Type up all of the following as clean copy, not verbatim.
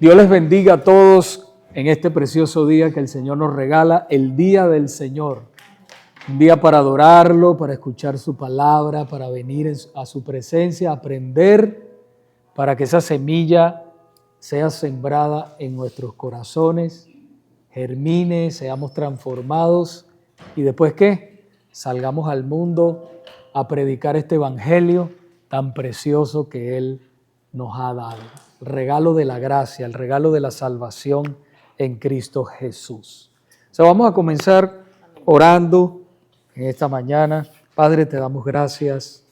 Dios les bendiga a todos en este precioso día que el Señor nos regala, el día del Señor. Un día para adorarlo, para escuchar su palabra, para venir a su presencia, aprender, para que esa semilla sea sembrada en nuestros corazones, germine, seamos transformados y después ¿qué? Salgamos al mundo a predicar este evangelio tan precioso que Él nos ha dado. El regalo de la gracia, el regalo de la salvación en Cristo Jesús. Vamos a comenzar orando en esta mañana. Padre, te damos gracias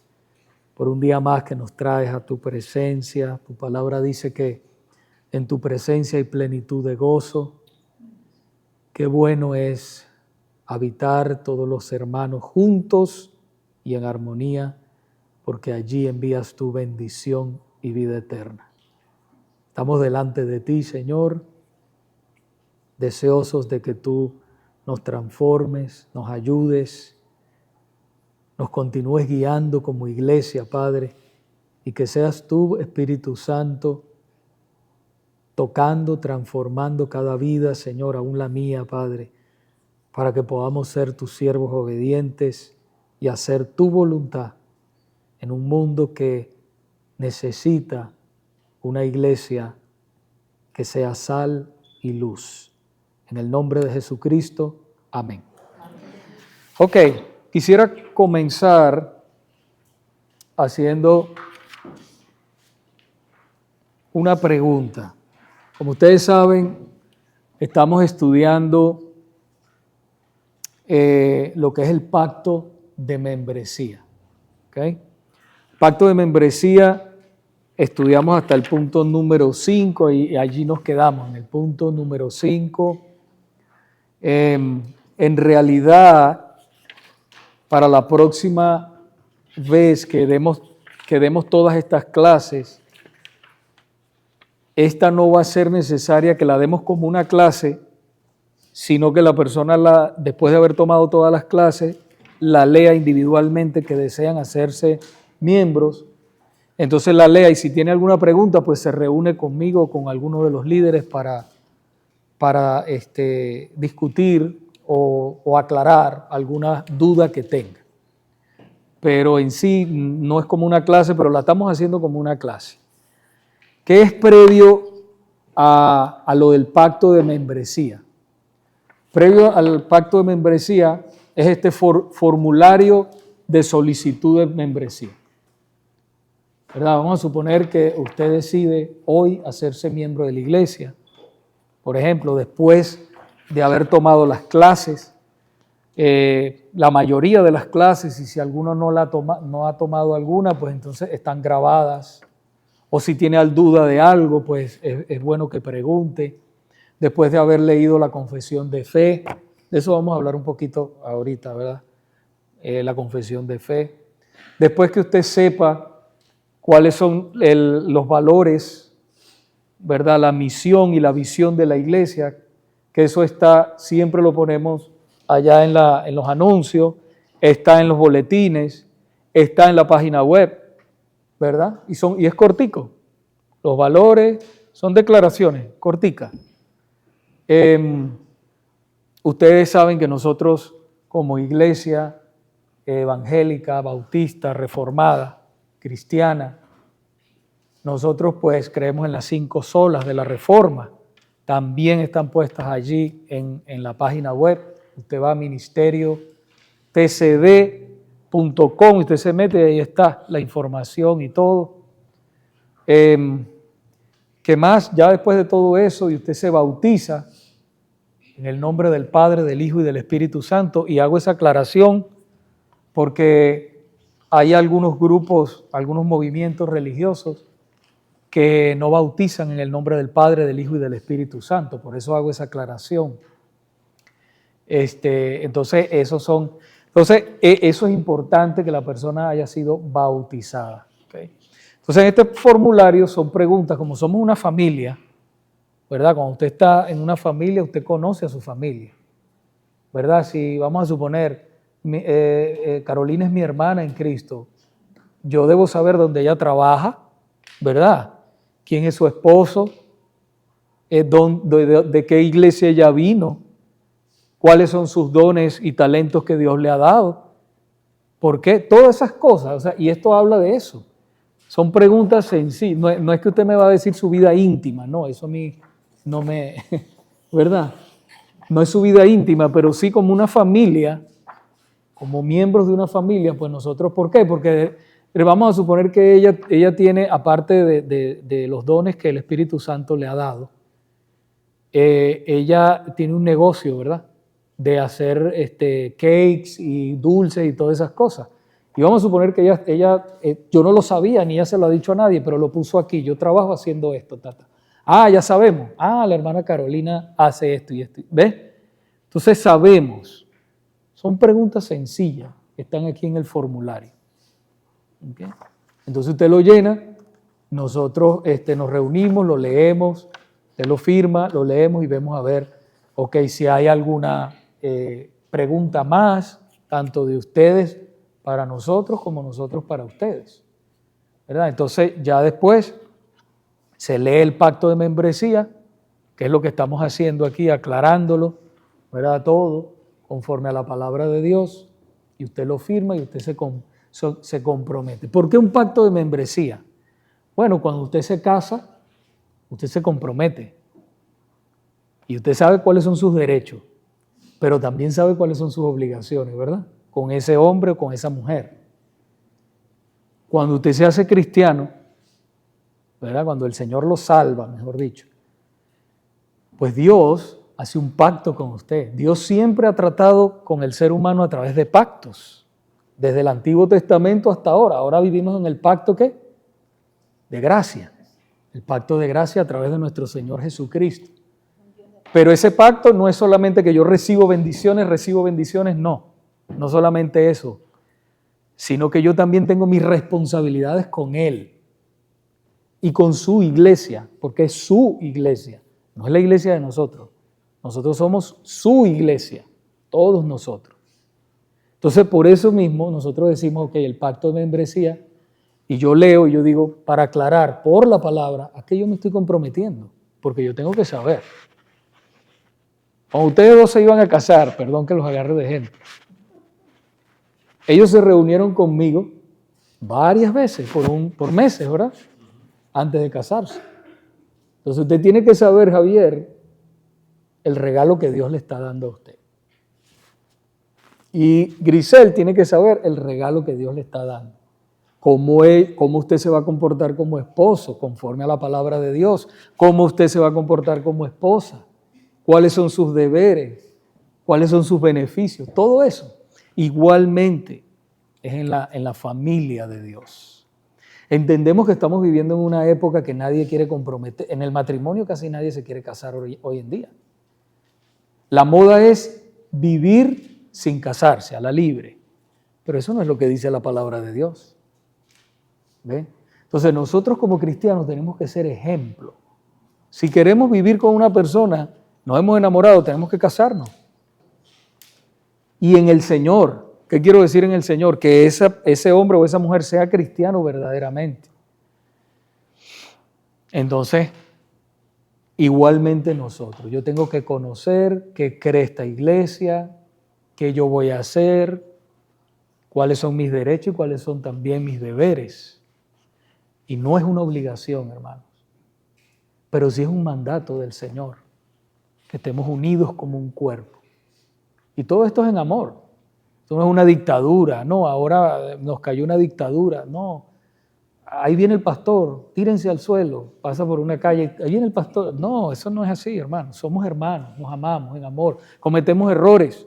por un día más que nos traes a tu presencia. Tu palabra dice que en tu presencia hay plenitud de gozo. Qué bueno es habitar todos los hermanos juntos y en armonía, porque allí envías tu bendición y vida eterna. Estamos delante de ti, Señor, deseosos de que tú nos transformes, nos ayudes, nos continúes guiando como iglesia, Padre, y que seas tú, Espíritu Santo, tocando, transformando cada vida, Señor, aún la mía, Padre, para que podamos ser tus siervos obedientes y hacer tu voluntad en un mundo que necesita una iglesia que sea sal y luz. En el nombre de Jesucristo, amén. Ok, quisiera comenzar haciendo una pregunta. Como ustedes saben, estamos estudiando lo que es el pacto de membresía. ¿Okay? Pacto de membresía, estudiamos hasta el punto número 5 y allí nos quedamos, en el punto número 5. En realidad, para la próxima vez que demos todas estas clases, esta no va a ser necesaria que la demos como una clase, sino que la persona, después de haber tomado todas las clases, la lea individualmente, que desean hacerse miembros. Entonces la lea y si tiene alguna pregunta, pues se reúne conmigo o con alguno de los líderes para discutir o aclarar alguna duda que tenga. Pero en sí no es como una clase, pero la estamos haciendo como una clase. ¿Qué es previo a lo del pacto de membresía? Previo al pacto de membresía es este formulario de solicitud de membresía. ¿Verdad? Vamos a suponer que usted decide hoy hacerse miembro de la iglesia. Por ejemplo, después de haber tomado las clases, la mayoría de las clases, y si alguno no ha tomado alguna, pues entonces están grabadas. O si tiene duda de algo, pues es bueno que pregunte. Después de haber leído la confesión de fe, de eso vamos a hablar un poquito ahorita, ¿verdad? La confesión de fe. Después que usted sepa cuáles son los valores, ¿verdad? La misión y la visión de la iglesia, que eso está, siempre lo ponemos allá en los anuncios, está en los boletines, está en la página web, ¿verdad? Y es cortico. Los valores son declaraciones corticas. Ustedes saben que nosotros como iglesia evangélica, bautista, reformada, cristiana, nosotros pues creemos en las 5 solas de la Reforma. También están puestas allí en la página web. Usted va a ministerio tcd.com, usted se mete y ahí está la información y todo. ¿Qué más? Ya después de todo eso y usted se bautiza en el nombre del Padre, del Hijo y del Espíritu Santo, y hago esa aclaración porque hay algunos grupos, algunos movimientos religiosos que no bautizan en el nombre del Padre, del Hijo y del Espíritu Santo. Por eso hago esa aclaración. Entonces, eso es importante que la persona haya sido bautizada. ¿Okay? Entonces, en este formulario son preguntas, como somos una familia, ¿verdad? Cuando usted está en una familia, usted conoce a su familia, ¿verdad? Si vamos a suponer, Carolina es mi hermana en Cristo, yo debo saber dónde ella trabaja, ¿verdad? ¿Quién es su esposo? de qué iglesia ella vino, cuáles son sus dones y talentos que Dios le ha dado, por qué, todas esas cosas. O sea, y esto habla de eso. Son preguntas sencillas. No es que usted me va a decir su vida íntima, no, eso a mí no me, ¿verdad? No es su vida íntima, pero sí como una familia, como miembros de una familia, pues nosotros, ¿por qué? Porque vamos a suponer que ella tiene, aparte de los dones que el Espíritu Santo le ha dado, ella tiene un negocio, ¿verdad? De hacer cakes y dulces y todas esas cosas. Y vamos a suponer que ella yo no lo sabía, ni ella se lo ha dicho a nadie, pero lo puso aquí. Yo trabajo haciendo esto, tata. Ah, ya sabemos. Ah, la hermana Carolina hace esto y esto. ¿Ves? Entonces sabemos. Son preguntas sencillas que están aquí en el formulario. ¿Okay? Entonces usted lo llena, nosotros nos reunimos, lo leemos, usted lo firma, lo leemos y vemos a ver, ok, si hay alguna pregunta más, tanto de ustedes para nosotros como nosotros para ustedes, ¿verdad? Entonces ya después se lee el pacto de membresía, que es lo que estamos haciendo aquí, aclarándolo, ¿verdad? Todo conforme a la palabra de Dios, y usted lo firma y usted se compromete. ¿Por qué un pacto de membresía? Bueno, cuando usted se casa, usted se compromete y usted sabe cuáles son sus derechos, pero también sabe cuáles son sus obligaciones, ¿verdad? Con ese hombre o con esa mujer. Cuando usted se hace cristiano, ¿verdad? Cuando el Señor lo salva, mejor dicho, pues Dios hace un pacto con usted. Dios siempre ha tratado con el ser humano a través de pactos, desde el Antiguo Testamento hasta ahora. Ahora vivimos en el pacto, ¿qué? De gracia. El pacto de gracia a través de nuestro Señor Jesucristo. Pero ese pacto no es solamente que yo recibo bendiciones, no. No solamente eso, sino que yo también tengo mis responsabilidades con Él y con su iglesia, porque es su iglesia, no es la iglesia de nosotros. Nosotros somos su iglesia, todos nosotros. Entonces, por eso mismo nosotros decimos, ok, el pacto de membresía, y yo leo y yo digo, para aclarar por la palabra, ¿a qué yo me estoy comprometiendo? Porque yo tengo que saber. Cuando ustedes dos se iban a casar, perdón que los agarre de ejemplo, ellos se reunieron conmigo varias veces, por meses, ¿verdad? Antes de casarse. Entonces usted tiene que saber, Javier, el regalo que Dios le está dando a usted. Y Grisel tiene que saber el regalo que Dios le está dando. Cómo usted se va a comportar como esposo, conforme a la palabra de Dios. Cómo usted se va a comportar como esposa. Cuáles son sus deberes. Cuáles son sus beneficios. Todo eso. Igualmente es en la familia de Dios. Entendemos que estamos viviendo en una época que nadie quiere comprometer. En el matrimonio casi nadie se quiere casar hoy en día. La moda es vivir sin casarse, a la libre. Pero eso no es lo que dice la palabra de Dios. ¿Ve? Entonces nosotros como cristianos tenemos que ser ejemplo. Si queremos vivir con una persona, nos hemos enamorado, tenemos que casarnos. Y en el Señor, ¿qué quiero decir en el Señor? Que ese hombre o esa mujer sea cristiano verdaderamente. Entonces, igualmente nosotros, yo tengo que conocer qué cree esta iglesia, qué yo voy a hacer, cuáles son mis derechos y cuáles son también mis deberes. Y no es una obligación, hermanos, pero sí es un mandato del Señor, que estemos unidos como un cuerpo. Y todo esto es en amor. Esto no es una dictadura, no, ahora nos cayó una dictadura, no. Ahí viene el pastor, tírense al suelo, pasa por una calle, ahí viene el pastor. No, eso no es así, hermanos. Somos hermanos, nos amamos en amor, cometemos errores.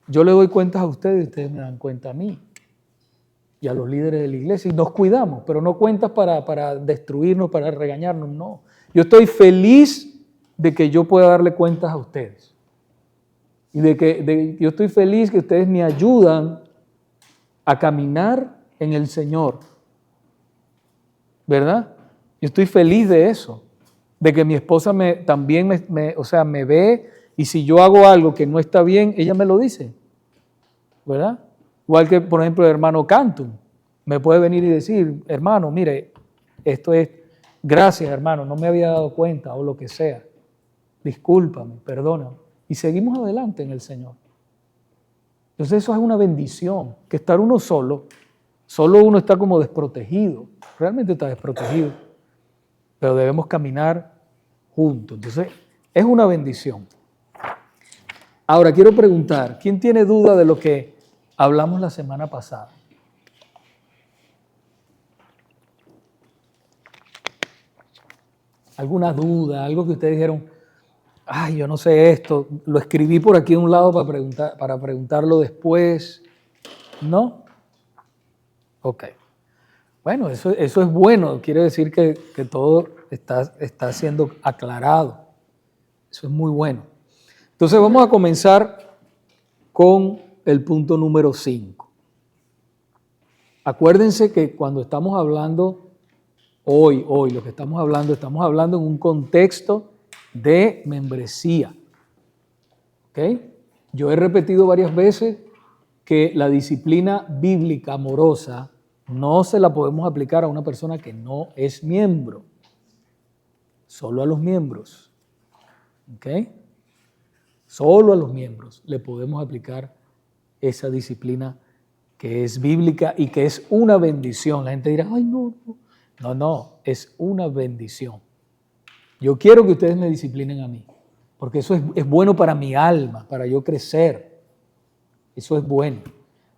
Yo le doy cuentas a ustedes y ustedes me dan cuenta a mí y a los líderes de la iglesia y nos cuidamos, pero no cuentas para destruirnos, para regañarnos, no. Yo estoy feliz de que yo pueda darle cuentas a ustedes y yo estoy feliz que ustedes me ayudan a caminar en el Señor, ¿verdad? Yo estoy feliz de eso, de que mi esposa también me ve y si yo hago algo que no está bien, ella me lo dice, ¿verdad? Igual que, por ejemplo, el hermano Cantum me puede venir y decir, hermano, mire, esto Gracias, hermano, no me había dado cuenta o lo que sea. Discúlpame, perdóname. Y seguimos adelante en el Señor. Entonces eso es una bendición, que estar uno solo uno está como desprotegido, realmente está desprotegido, pero debemos caminar juntos. Entonces es una bendición. Ahora quiero preguntar, ¿quién tiene duda de lo que hablamos la semana pasada? ¿Alguna duda? Algo que ustedes dijeron, ay, yo no sé esto, lo escribí por aquí a un lado para preguntarlo después? ¿No? Ok. Bueno, eso es bueno, quiere decir que todo está siendo aclarado. Eso es muy bueno. Entonces vamos a comenzar con el punto número 5. Acuérdense que cuando estamos hablando hoy, lo que estamos hablando en un contexto de membresía. ¿Ok? Yo he repetido varias veces que la disciplina bíblica amorosa no se la podemos aplicar a una persona que no es miembro, solo a los miembros. ¿Ok? Solo a los miembros le podemos aplicar esa disciplina que es bíblica y que es una bendición. La gente dirá, ay, no, es una bendición. Yo quiero que ustedes me disciplinen a mí, porque eso es bueno para mi alma, para yo crecer. Eso es bueno.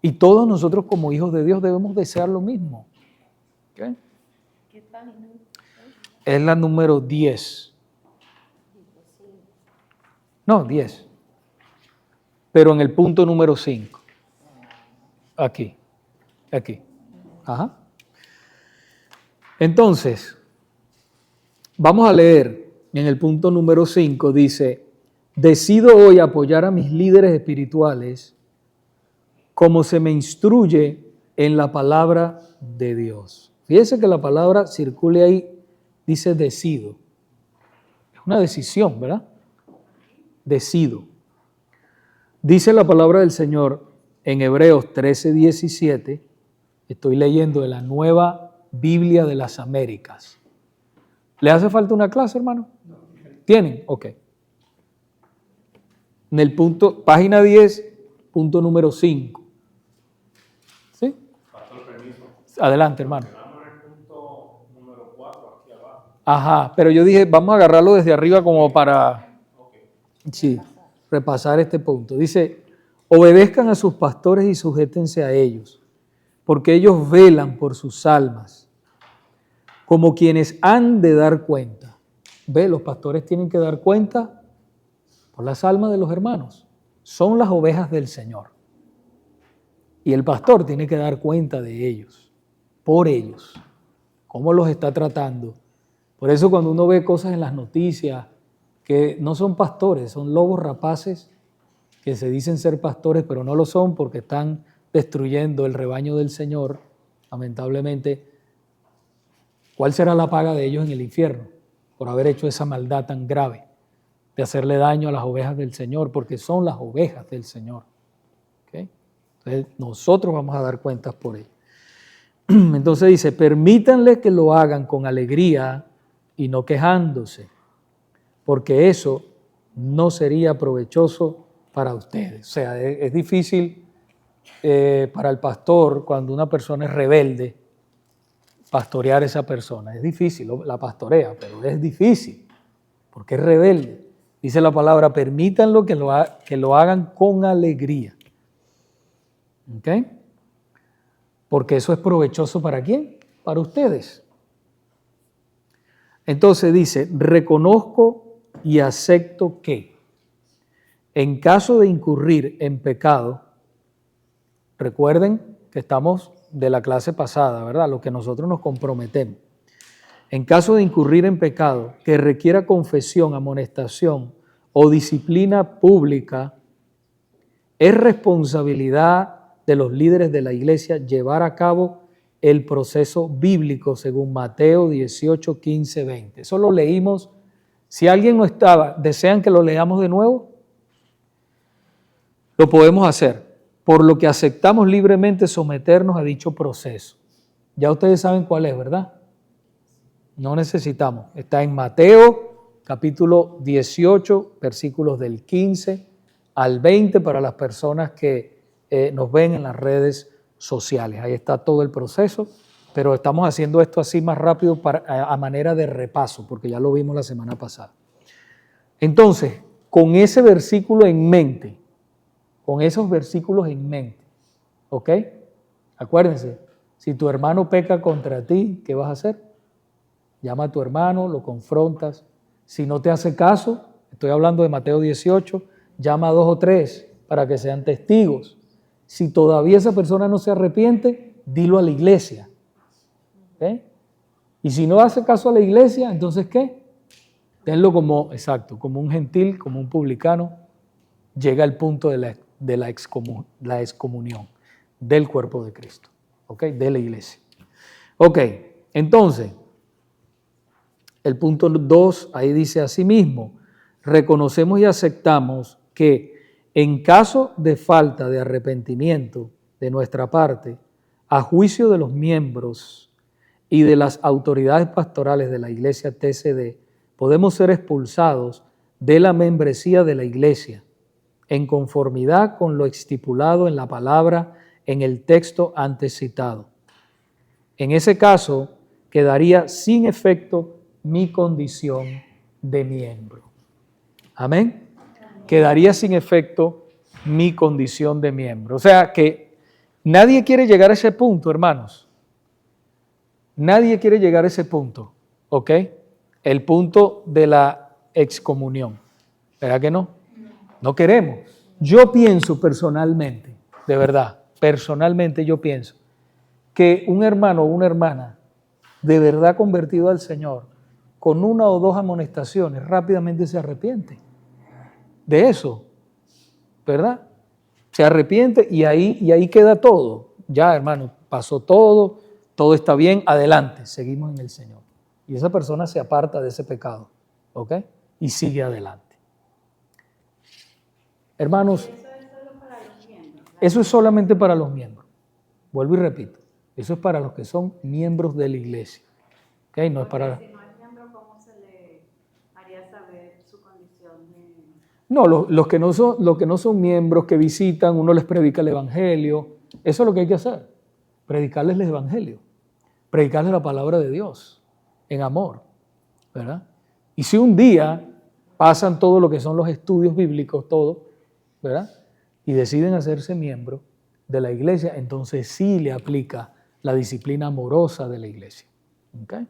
Y todos nosotros como hijos de Dios debemos desear lo mismo. ¿Okay? ¿Qué página? Es la número 10. No, 10. Pero en el punto número 5. Aquí. Ajá. Entonces, vamos a leer en el punto número 5, dice, decido hoy apoyar a mis líderes espirituales como se me instruye en la palabra de Dios. Fíjense que la palabra circule ahí, dice decido. Es una decisión, ¿verdad? Decido. Dice la palabra del Señor en Hebreos 13:17, estoy leyendo de la Nueva Biblia de las Américas. ¿Le hace falta una clase, hermano? ¿Tienen? Ok. En el punto, página 10, punto número 5. ¿Sí? Adelante, hermano. Ajá, pero yo dije, vamos a agarrarlo desde arriba como para repasar este punto. Dice, obedezcan a sus pastores y sujétense a ellos, porque ellos velan por sus almas, como quienes han de dar cuenta. Ve, los pastores tienen que dar cuenta por las almas de los hermanos. Son las ovejas del Señor. Y el pastor tiene que dar cuenta de ellos, por ellos, cómo los está tratando. Por eso cuando uno ve cosas en las noticias que no son pastores, son lobos rapaces que se dicen ser pastores, pero no lo son porque están destruyendo el rebaño del Señor, lamentablemente, ¿cuál será la paga de ellos en el infierno? Por haber hecho esa maldad tan grave, de hacerle daño a las ovejas del Señor, porque son las ovejas del Señor. ¿Okay? Entonces, nosotros vamos a dar cuentas por ellos. Entonces dice, permítanle que lo hagan con alegría y no quejándose, porque eso no sería provechoso para ustedes. O sea, es difícil para el pastor, cuando una persona es rebelde, pastorear a esa persona. Es difícil, la pastorea, pero es difícil, porque es rebelde. Dice la palabra, permítanlo que lo hagan con alegría. ¿Ok? Porque eso es provechoso ¿para quién? Para ustedes. Entonces dice, reconozco y acepto que en caso de incurrir en pecado, recuerden que estamos de la clase pasada, ¿verdad? Lo que nosotros nos comprometemos. En caso de incurrir en pecado que requiera confesión, amonestación o disciplina pública, es responsabilidad de los líderes de la iglesia llevar a cabo el proceso bíblico según Mateo 18, 15, 20. Eso lo leímos. Si alguien no estaba, ¿desean que lo leamos de nuevo? Lo podemos hacer, por lo que aceptamos libremente someternos a dicho proceso. Ya ustedes saben cuál es, ¿verdad? No necesitamos. Está en Mateo, capítulo 18, versículos del 15 al 20 para las personas que nos ven en las redes sociales. Ahí está todo el proceso, pero estamos haciendo esto así más rápido a manera de repaso, porque ya lo vimos la semana pasada. Entonces, con ese versículo en mente, con esos versículos en mente, ¿ok? Acuérdense, si tu hermano peca contra ti, ¿qué vas a hacer? Llama a tu hermano, lo confrontas. Si no te hace caso, estoy hablando de Mateo 18, llama a 2 o 3 para que sean testigos. Si todavía esa persona no se arrepiente, dilo a la iglesia. ¿Okay? Y si no hace caso a la iglesia, entonces ¿qué? Tenlo como, exacto, como un gentil, como un publicano, llega al punto de la excomunión del cuerpo de Cristo, ¿ok? De la iglesia. Ok, entonces, el punto 2, ahí dice asimismo, reconocemos y aceptamos que en caso de falta de arrepentimiento de nuestra parte, a juicio de los miembros y de las autoridades pastorales de la iglesia TCD, podemos ser expulsados de la membresía de la iglesia en conformidad con lo estipulado en la palabra en el texto antes citado. En ese caso, quedaría sin efecto mi condición de miembro. Amén. Quedaría sin efecto mi condición de miembro. O sea que nadie quiere llegar a ese punto, hermanos. Nadie quiere llegar a ese punto, ¿ok? El punto de la excomunión. ¿Verdad que no? No queremos. Yo pienso personalmente, de verdad, personalmente yo pienso que un hermano o una hermana de verdad convertido al Señor, con una o dos amonestaciones, rápidamente se arrepiente de eso, ¿verdad? Se arrepiente y ahí queda todo. Ya, hermano, pasó todo, todo está bien, adelante, seguimos en el Señor. Y esa persona se aparta de ese pecado, ¿ok? Y sigue adelante. Hermanos, eso es solamente para los miembros. Vuelvo y repito, eso es para los que son miembros de la iglesia. ¿Okay? No es para... Si no es miembro, ¿cómo se le haría saber su condición de...? No, los que no son miembros, que visitan, uno les predica el evangelio. Eso es lo que hay que hacer. Predicarles el evangelio. Predicarles la palabra de Dios en amor, ¿verdad? Y si un día pasan todo lo que son los estudios bíblicos, todo, ¿verdad? Y deciden hacerse miembro de la iglesia, entonces sí le aplica la disciplina amorosa de la iglesia. ¿Okay?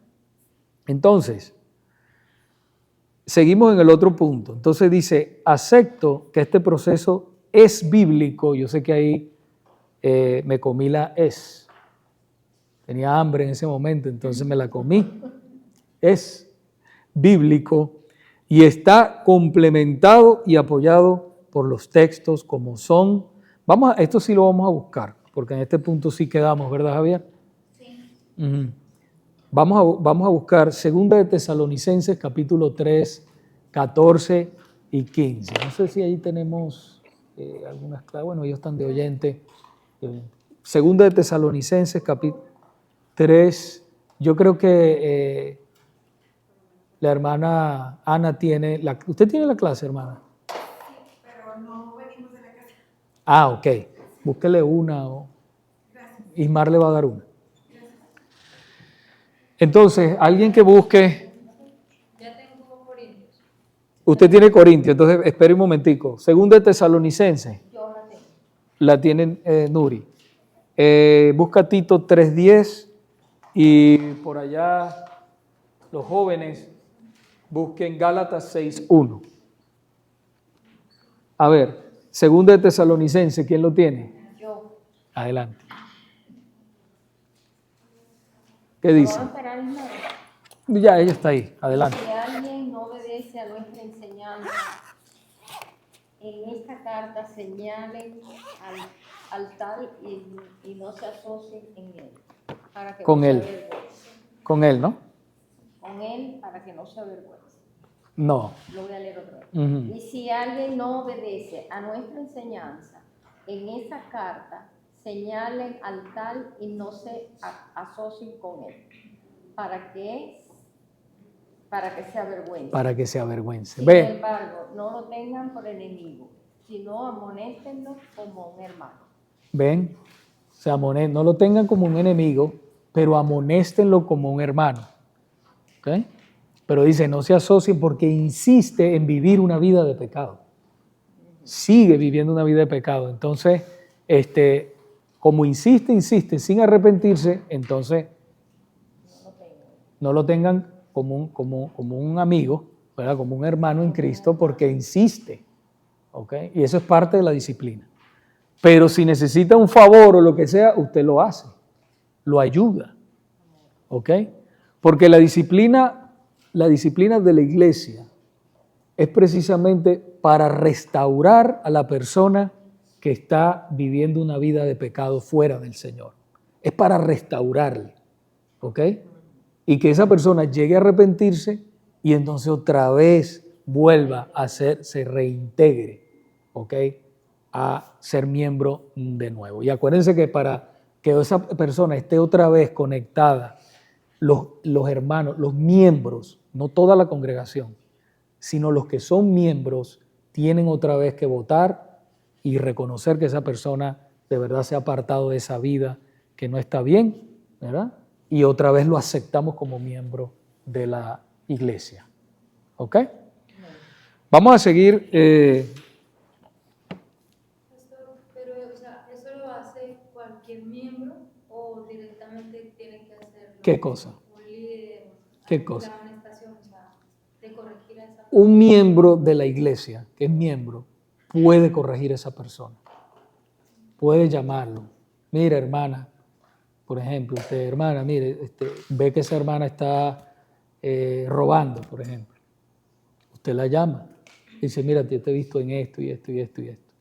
Entonces, seguimos en el otro punto. Entonces dice, acepto que este proceso es bíblico. Yo sé que ahí me comí la es. Tenía hambre en ese momento, entonces me la comí. Es bíblico y está complementado y apoyado por los textos como son. Esto sí lo vamos a buscar, porque en este punto sí quedamos, ¿verdad, Javier? Sí. Vamos a buscar 2 de Tesalonicenses, capítulo 3, 14 y 15. No sé si ahí tenemos algunas claves. Bueno, ellos están de oyente. 2 de Tesalonicenses, capítulo 3. Yo creo que la hermana Ana tiene... ¿Usted tiene la clase, hermana? Sí, pero no venimos de la casa. Ah, ok. Búsquele una. Gracias. Ismar le va a dar una. Gracias. Entonces, alguien que busque... Ya tengo Corintios. Usted tiene Corintios, entonces espere un momentico. 2 de Tesalonicenses. Yo la tengo. La tienen Nuri. Busca Tito 3:10 y por allá los jóvenes busquen Gálatas 6:1. A ver, 2 de Tesalonicenses, ¿quién lo tiene? Yo. Adelante. ¿Qué dice? Vamos a esperar el nuevo. Ya, ella está ahí. Adelante. Si alguien no obedece a nuestra enseñanza, en esta carta señalen al tal y no se asocien en él. Para que Con no se él. avergüence. Con él, ¿no? Con él para que no se avergüence. No. Lo voy a leer otra vez. Uh-huh. Y si alguien no obedece a nuestra enseñanza, en esa carta señalen al tal y no se asocien con él, para que para que se avergüence. para que se avergüence. Sin Ve, embargo, no lo tengan por enemigo, sino amonéstenlo como un hermano. ven, no lo tengan como un enemigo, pero amonéstenlo como un hermano. ¿Ok? Pero dice, no se asocien porque insiste en vivir una vida de pecado. Sigue viviendo una vida de pecado. Entonces, como insiste sin arrepentirse, entonces no lo tengan como un amigo, ¿verdad? Como un hermano en Cristo, porque insiste. ¿Ok? Y eso es parte de la disciplina. Pero si necesita un favor o lo que sea, usted lo hace, lo ayuda. ¿Ok? Porque la disciplina de la iglesia es precisamente para restaurar a la persona que está viviendo una vida de pecado fuera del Señor. Es para restaurarle, ¿ok? Y que esa persona llegue a arrepentirse y entonces otra vez vuelva a se reintegre, ¿ok? A ser miembro de nuevo. Y acuérdense que para que esa persona esté otra vez conectada, los hermanos, los miembros, no toda la congregación, sino los que son miembros, tienen otra vez que votar y reconocer que esa persona de verdad se ha apartado de esa vida que no está bien, ¿verdad? Y otra vez lo aceptamos como miembro de la iglesia. ¿Ok? Vamos a seguir. Pastor, pero o sea, ¿eso lo hace cualquier miembro o directamente tiene que hacerlo ¿Qué cosa? un líder? ¿Qué cosa? La amonestación, o sea, de corregir a esa persona. Un miembro de la iglesia, que es miembro, puede corregir a esa persona. Puede llamarlo. Mira, hermana, por ejemplo, usted, hermana, mire, ve que esa hermana está robando, por ejemplo. Usted la llama. Dice, mira, yo te he visto en esto y esto y esto y esto.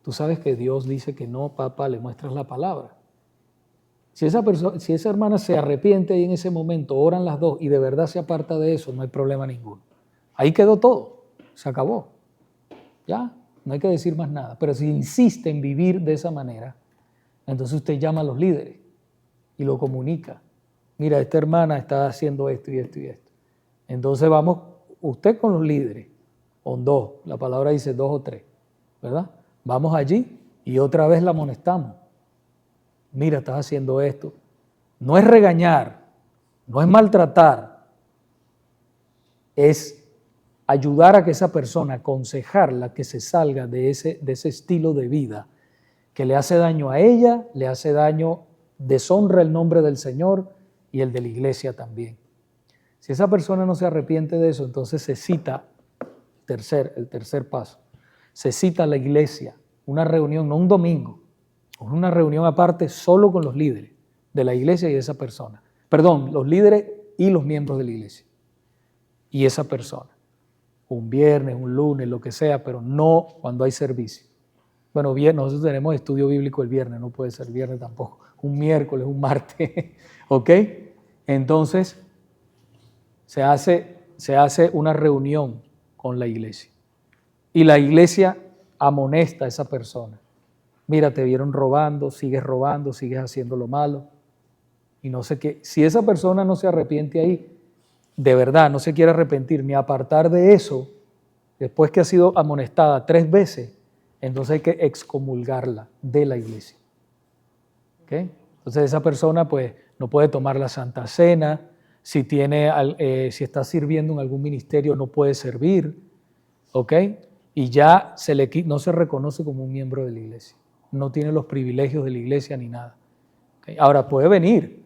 Tú sabes que Dios dice que no, papá, le muestras la palabra. Si esa hermana se arrepiente y en ese momento oran las dos y de verdad se aparta de eso, no hay problema ninguno. Ahí quedó todo, se acabó. Ya, no hay que decir más nada. Pero si insiste en vivir de esa manera, entonces usted llama a los líderes y lo comunica. Mira, esta hermana está haciendo esto y esto y esto. Entonces vamos, usted con los líderes, con dos, la palabra dice 2 o 3, ¿verdad? Vamos allí y otra vez la amonestamos. Mira, estás haciendo esto. No es regañar, no es maltratar, es ayudar a que esa persona, aconsejarla que se salga de ese estilo de vida que le hace daño a ella, le hace daño, deshonra el nombre del Señor y el de la iglesia también. Si esa persona no se arrepiente de eso, entonces se cita, el tercer paso, se cita a la iglesia, una reunión, no un domingo, una reunión aparte solo con los líderes de la iglesia y de esa persona. Perdón, los líderes y los miembros de la iglesia y esa persona. Un viernes, un lunes, lo que sea, pero no cuando hay servicio. Bueno, bien, nosotros tenemos estudio bíblico el viernes, no puede ser viernes tampoco. Un miércoles, un martes, ¿ok? Entonces, se hace una reunión con la iglesia. Y la iglesia amonesta a esa persona. Mira, te vieron robando, sigues haciendo lo malo. Y no sé qué. Si esa persona no se arrepiente ahí, de verdad, no se quiere arrepentir ni apartar de eso, después que ha sido amonestada 3 veces, entonces hay que excomulgarla de la iglesia. ¿Okay? Entonces esa persona pues no puede tomar la Santa Cena, si está sirviendo en algún ministerio no puede servir, ¿ok? Y ya no se reconoce como un miembro de la iglesia, no tiene los privilegios de la iglesia ni nada. ¿Okay? Ahora puede venir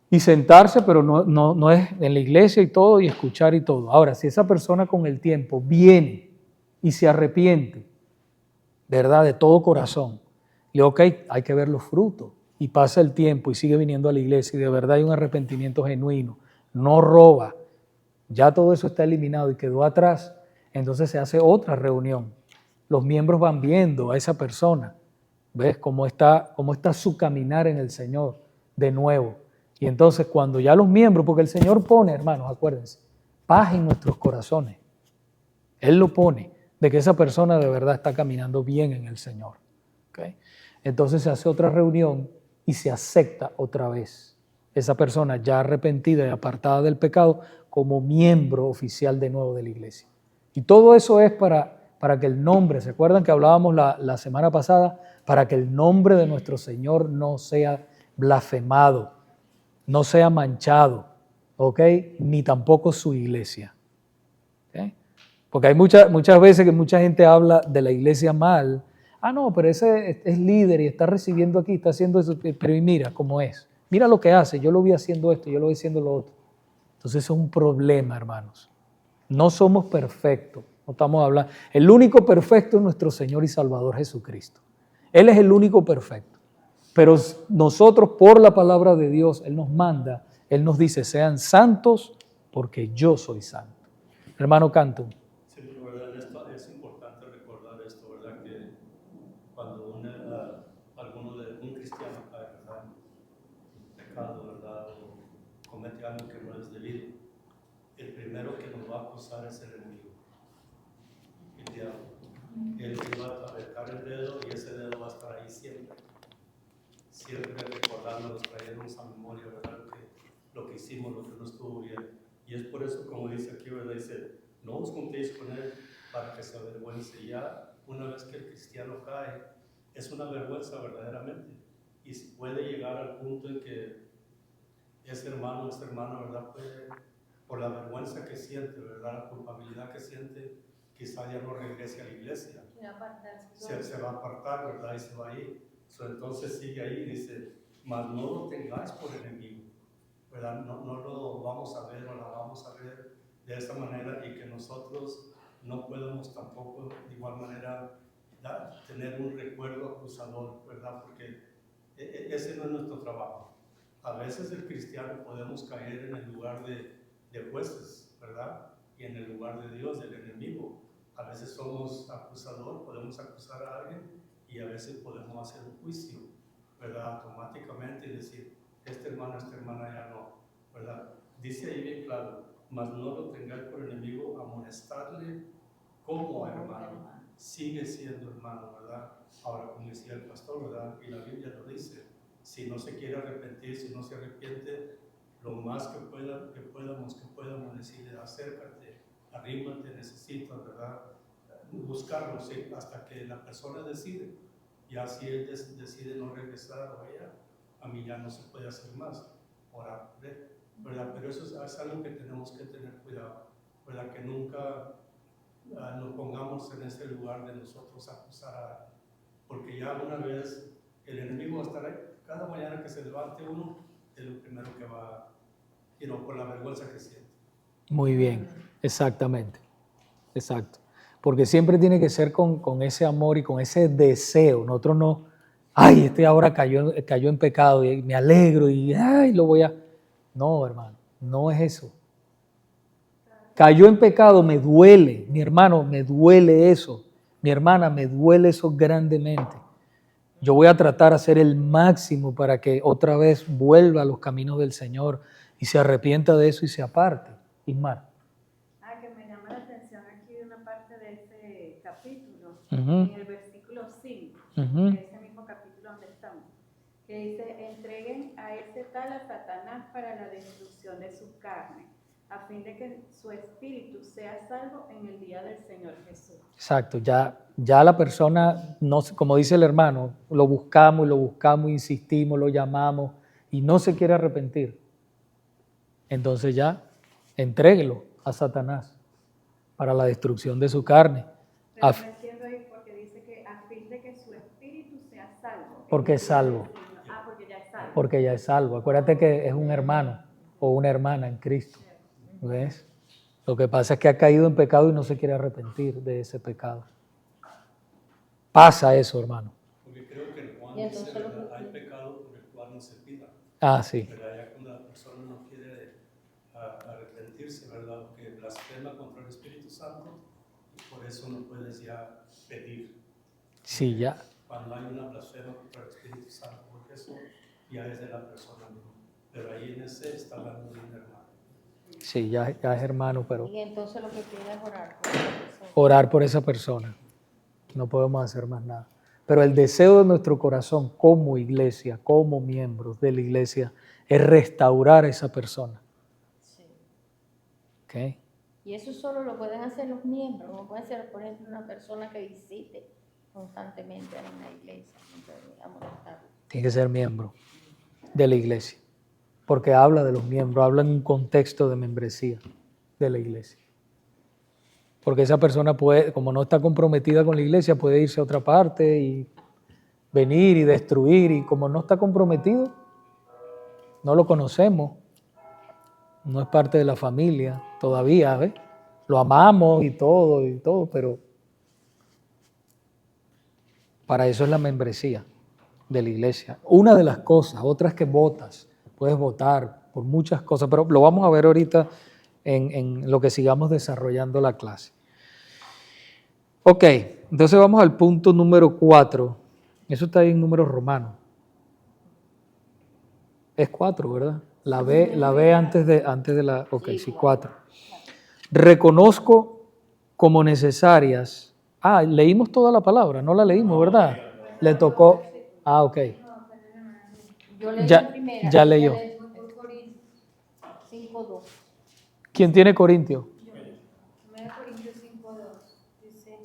y sentarse, pero no es en la iglesia y todo, y escuchar y todo. Ahora, si esa persona con el tiempo viene y se arrepiente, ¿verdad? De todo corazón, y ok, hay que ver los frutos, y pasa el tiempo y sigue viniendo a la iglesia y de verdad hay un arrepentimiento genuino, no roba, ya todo eso está eliminado y quedó atrás, entonces se hace otra reunión. Los miembros van viendo a esa persona, ¿ves? Cómo está su caminar en el Señor de nuevo. Y entonces cuando ya los miembros, porque el Señor pone, hermanos, acuérdense, paz en nuestros corazones. Él lo pone, de que esa persona de verdad está caminando bien en el Señor. ¿Okay? Entonces se hace otra reunión y se acepta otra vez esa persona ya arrepentida y apartada del pecado como miembro oficial de nuevo de la iglesia. Y todo eso es para que el nombre, ¿se acuerdan que hablábamos la semana pasada? Para que el nombre de nuestro Señor no sea blasfemado, no sea manchado, ¿ok? Ni tampoco su iglesia. ¿Okay? Porque hay muchas veces que mucha gente habla de la iglesia mal. Ah, no, pero ese es líder y está recibiendo aquí, está haciendo eso. Pero y mira cómo es. Mira lo que hace. Yo lo vi haciendo esto, yo lo vi haciendo lo otro. Entonces eso es un problema, hermanos. No somos perfectos. No estamos hablando. El único perfecto es nuestro Señor y Salvador Jesucristo. Él es el único perfecto. Pero nosotros, por la palabra de Dios, Él nos manda, Él nos dice, sean santos porque yo soy santo. Hermano Canto. Sí, ¿verdad? Es importante recordar esto, ¿verdad? Que cuando un cristiano cae, ¿verdad? Pecado, ¿verdad? O comete algo que no es debido, el primero que nos va a acusar es el enemigo, el diablo. Él va a apretar el dedo y ese dedo va a estar ahí siempre. Siempre recordándonos, trayéndonos a memoria, ¿verdad? Lo que hicimos, lo que no estuvo bien. Y es por eso, como dice aquí, ¿verdad? Dice, no os juntéis con él para que se avergüence. Ya una vez que el cristiano cae, es una vergüenza verdaderamente. Y puede llegar al punto en que ese hermano, esa hermana, ¿verdad? Puede, por la vergüenza que siente, ¿verdad? La culpabilidad que siente, quizá ya no regrese a la iglesia. Se va a apartar, ¿verdad? Y se va a ir. Entonces sigue ahí y dice, mas no lo tengáis por enemigo, ¿verdad? No lo vamos a ver o la vamos a ver de esta manera y que nosotros no podemos tampoco de igual manera tener un recuerdo acusador, ¿verdad? Porque ese no es nuestro trabajo. A veces el cristiano podemos caer en el lugar de jueces, ¿verdad? Y en el lugar de Dios, del enemigo. A veces somos acusador, podemos acusar a alguien y a veces podemos hacer un juicio, ¿verdad? Automáticamente y decir, este hermano, esta hermana ya no, ¿verdad? Dice ahí bien claro, mas no lo tengáis por enemigo, amonestarle como hermano. Sigue siendo hermano, ¿verdad? Ahora, como decía el pastor, ¿verdad? Y la Biblia lo dice, si no se quiere arrepentir, si no se arrepiente, lo más que podamos decirle, acércate, arrímate, necesitas, ¿verdad? Buscarlo, ¿sí? Hasta que la persona decide. Ya si él decide no regresar o ella, a mí ya no se puede hacer más. Orar, ¿verdad? Pero eso es algo que tenemos que tener cuidado, ¿verdad? Que nunca nos pongamos en ese lugar de nosotros acusar a alguien. Porque ya una vez el enemigo va a estar ahí. Cada mañana que se levante uno, es lo primero que va, por la vergüenza que siente. Muy bien, exactamente. Exacto. Porque siempre tiene que ser con ese amor y con ese deseo. Nosotros no, ay, ahora cayó en pecado y me alegro y ay, lo voy a... No, hermano, no es eso. Cayó en pecado, me duele. Mi hermano, me duele eso. Mi hermana, me duele eso grandemente. Yo voy a tratar de hacer el máximo para que otra vez vuelva a los caminos del Señor y se arrepienta de eso y se aparte. Ismar. Que me llama la atención aquí una parte de ese capítulo, Uh-huh. en el versículo 5, Uh-huh. de ese mismo capítulo donde estamos, que dice, entreguen a ese tal a Satanás para la destrucción de su carne, a fin de que su espíritu sea salvo en el día del Señor Jesús. Exacto, ya la persona, no, como dice el hermano, lo buscamos, insistimos, lo llamamos y no se quiere arrepentir. Entonces ya, entréguelo a Satanás para la destrucción de su carne. Pero no entiendo ahí porque dice que a fin de que su espíritu sea salvo. Porque es salvo. Porque ya es salvo. Porque ya es salvo. Acuérdate que es un hermano o una hermana en Cristo. ¿Ves? Lo que pasa es que ha caído en pecado y no se quiere arrepentir de ese pecado. Pasa eso, hermano. Porque creo que en Juan dice, ¿verdad? Hay pecado por el cual no se pida. Ah, sí. ¿Verdad? Ya cuando la persona no quiere arrepentirse, ¿verdad? Porque blasfema contra el Espíritu Santo, y por eso no puedes ya pedir. Sí, ya. Cuando hay una blasfema contra el Espíritu Santo, porque eso ya es de la persona misma. Pero ahí en ese está hablando de un hermano. Sí, ya es hermano, pero Y entonces lo que pide es orar por esa persona. orar por esa persona. No podemos hacer más nada. Pero el deseo de nuestro corazón como iglesia, como miembros de la iglesia, es restaurar a esa persona. Sí. ¿Okay? Y eso solo lo pueden hacer los miembros, no puede ser, por ejemplo, una persona que visite constantemente en la iglesia. Tiene que ser miembro de la iglesia, porque habla de los miembros, habla en un contexto de membresía de la iglesia. Porque esa persona puede, como no está comprometida con la iglesia, puede irse a otra parte y venir y destruir, y como no está comprometido, no lo conocemos, no es parte de la familia todavía, ¿ves? Lo amamos y todo, pero para eso es la membresía de la iglesia. Una de las cosas, otras que votas, puedes votar por muchas cosas, pero lo vamos a ver ahorita en lo que sigamos desarrollando la clase. Ok, entonces vamos al punto número 4. Eso está ahí en números romanos. Es 4, ¿verdad? La B antes de la... Ok, sí, 4. Reconozco como necesarias. Leímos toda la palabra, no la leímos, ¿verdad? Le tocó... Ok. Yo leí Ya, la primera. ya leyó. 5:2. ¿Quién tiene Corintios? 1 Corintios 5:2 dice,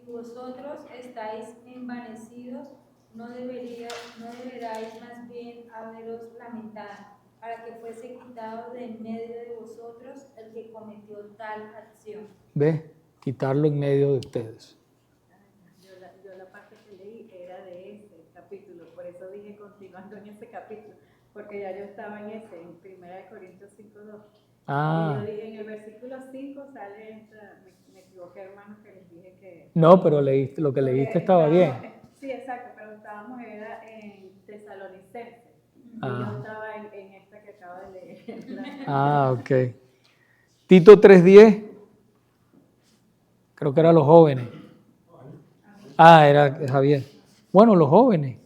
y vosotros estáis envanecidos, no deberáis más bien haberos lamentado, para que fuese quitado de en medio de vosotros el que cometió tal acción. ¿Ve? Quitarlo en medio de ustedes. Yo la parte que leí era de ese capítulo, por eso dije continuando en ese capítulo, porque ya yo estaba en ese, en 1 Corintios 5:2. Y yo dije, en el versículo 5 sale me equivoqué, hermanos, que les dije que... No, pero lo que leíste estaba bien. Sí, exacto, pero era en Tesalonicenses. Y yo estaba en esta que acabo de leer. Ok. Tito 3:10. Creo que eran los jóvenes. Era Javier. Bueno, los jóvenes.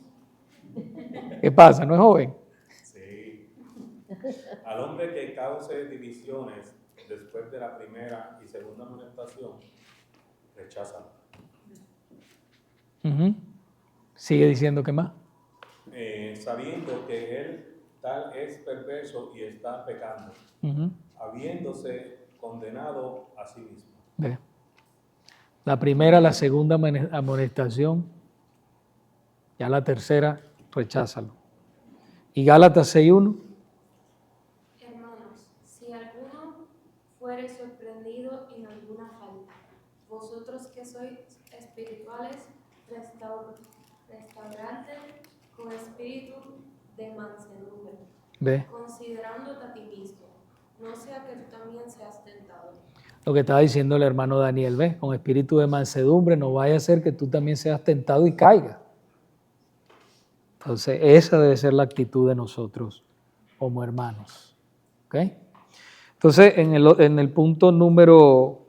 ¿Qué pasa? ¿No es joven? Sí. Al hombre que cause divisiones después de la primera y segunda amonestación, recházalo. Sigue diciendo que más. Sabiendo que él tal es perverso y está pecando, habiéndose condenado a sí mismo. Ve. La primera, la segunda amonestación, ya la tercera, recházalo. Y Gálatas 6:1. Hermanos, si alguno fuere sorprendido en alguna falta, vosotros que sois espirituales, restaurantes con espíritu de mansedumbre, Ve. considerándote a ti mismo, no sea que tú también seas tentado. Lo que estaba diciendo el hermano Daniel, ¿ves? Con espíritu de mansedumbre, no vaya a ser que tú también seas tentado y caiga. Entonces, esa debe ser la actitud de nosotros como hermanos. ¿Ok? Entonces, en el punto número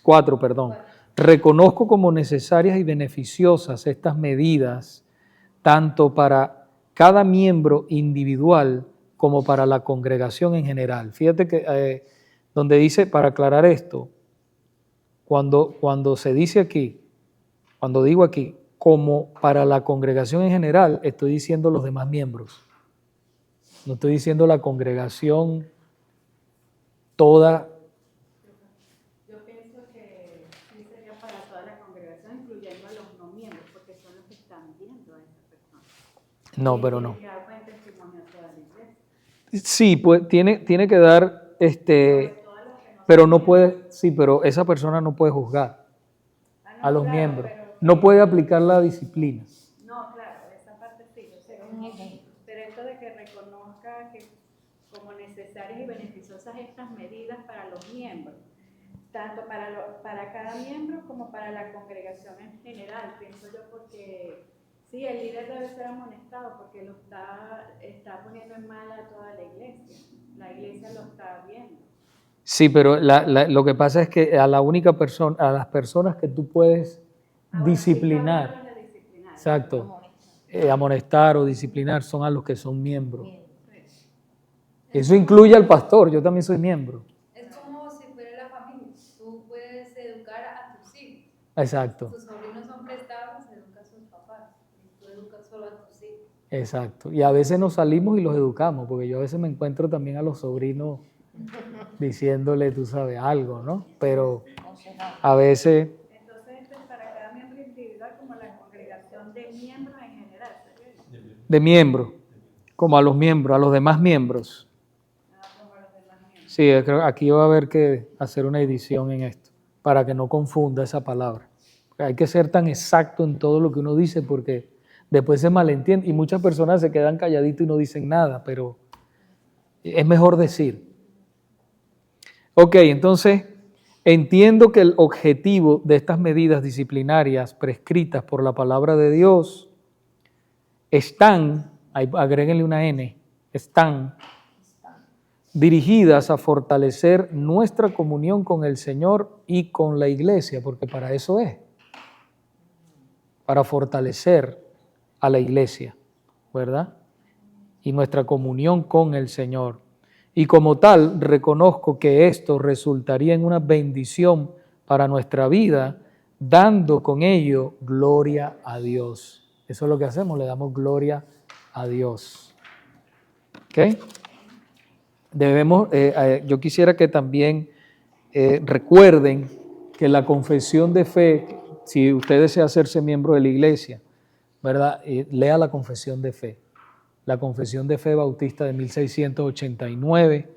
4, perdón. Reconozco como necesarias y beneficiosas estas medidas, tanto para cada miembro individual como para la congregación en general. Fíjate que donde dice, para aclarar esto, cuando se dice aquí, cuando digo aquí, como para la congregación en general, estoy diciendo los demás miembros. No estoy diciendo la congregación toda. Yo pienso que sí sería para toda la congregación, incluyendo a los no miembros, porque son los que están viendo a esa persona. No, pero no. Y dar buen testimonio a toda la iglesia. Sí, pues tiene que dar, pero no puede, sí, pero esa persona no puede juzgar a los miembros. No puede aplicar la disciplina. No, claro, esa parte sí, yo sé. Pero esto de que reconozca que como necesarias y beneficiosas estas medidas para los miembros, tanto para cada miembro como para la congregación en general, pienso yo, porque sí, el líder debe ser amonestado porque lo está poniendo en mal a toda la iglesia lo está viendo. Sí, pero lo que pasa es que a las personas que tú puedes disciplinar, exacto, amonestar o disciplinar son a los que son miembros. Eso incluye al pastor, yo también soy miembro. Es como si fuera la familia. Tú puedes educar a tus hijos. Exacto. Tus sobrinos son prestados, educa a sus papás. Y tú educas solo a tus hijos. Exacto. Y a veces nos salimos y los educamos, porque yo a veces me encuentro también a los sobrinos diciéndole, tú sabes, algo, ¿no? Pero a veces, Entonces, esto es para cada miembro individual como la congregación de miembros en general, ¿sería? de miembros, como a los miembros, a los demás miembros. Como los demás miembros. Sí, creo que aquí va a haber que hacer una edición en esto, para que no confunda esa palabra. Hay que ser tan exacto en todo lo que uno dice, porque después se malentiende y muchas personas se quedan calladitos y no dicen nada, pero es mejor decir. Ok, entonces entiendo que el objetivo de estas medidas disciplinarias prescritas por la palabra de Dios están, agréguenle una N, están dirigidas a fortalecer nuestra comunión con el Señor y con la iglesia, porque para eso es, para fortalecer a la iglesia, ¿verdad? Y nuestra comunión con el Señor. Y como tal, reconozco que esto resultaría en una bendición para nuestra vida, dando con ello gloria a Dios. Eso es lo que hacemos, le damos gloria a Dios. ¿Ok? Debemos, yo quisiera que también recuerden que la confesión de fe, si usted desea hacerse miembro de la iglesia, ¿verdad? Lea la confesión de fe. La confesión de fe bautista de 1689,